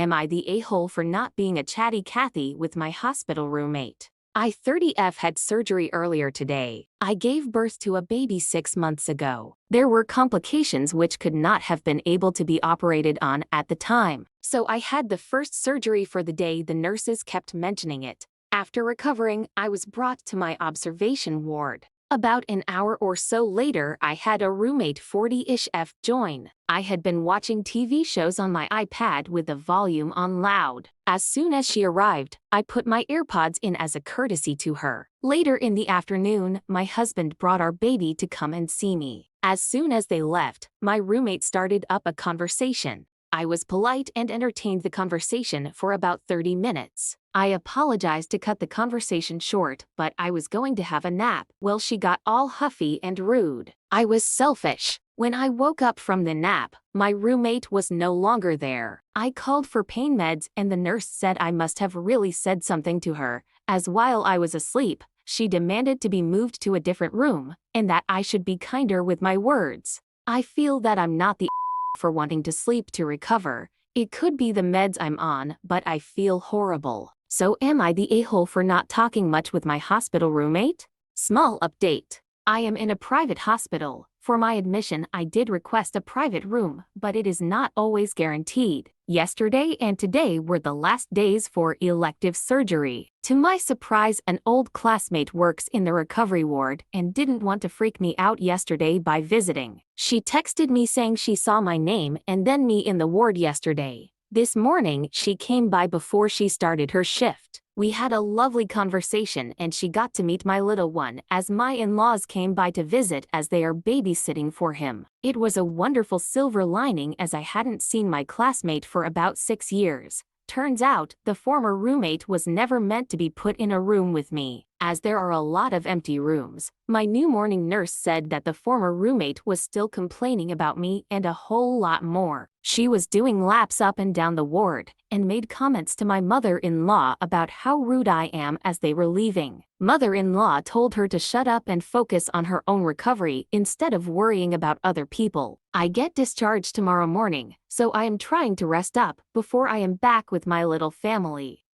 am I the a-hole for not being a chatty Cathy with my hospital roommate? I 30F had surgery earlier today. I gave birth to a baby 6 months ago. There were complications which could not have been able to be operated on at the time. So I had the first surgery for the day. The nurses kept mentioning it. After recovering, I was brought to my observation ward. About an hour or so later, I had a roommate 40-ish F join. I had been watching TV shows on my iPad with the volume on loud. As soon as she arrived, I put my AirPods in as a courtesy to her. Later in the afternoon, my husband brought our baby to come and see me. As soon as they left, my roommate started up a conversation. I was polite and entertained the conversation for about 30 minutes. I apologized to cut the conversation short, but I was going to have a nap. Well, she got all huffy and rude. I was selfish. When I woke up from the nap, my roommate was no longer there. I called for pain meds and the nurse said I must have really said something to her, as while I was asleep, she demanded to be moved to a different room, and that I should be kinder with my words. I feel that I'm not the for wanting to sleep to recover. It could be the meds I'm on, but I feel horrible. So am I the a-hole for not talking much with my hospital roommate? Small update. I am in a private hospital. For my admission, I did request a private room, but it is not always guaranteed. Yesterday and today were the last days for elective surgery. To my surprise, an old classmate works in the recovery ward and didn't want to freak me out yesterday by visiting. She texted me saying she saw my name and then me in the ward yesterday. This morning, she came by before she started her shift. We had a lovely conversation and she got to meet my little one as my in-laws came by to visit as they are babysitting for him. It was a wonderful silver lining as I hadn't seen my classmate for about 6 years. Turns out, the former roommate was never meant to be put in a room with me, as there are a lot of empty rooms. My new morning nurse said that the former roommate was still complaining about me and a whole lot more. She was doing laps up and down the ward, and made comments to my mother-in-law about how rude I am as they were leaving. Mother-in-law told her to shut up and focus on her own recovery instead of worrying about other people. I get discharged tomorrow morning, so I am trying to rest up before I am back with my little family.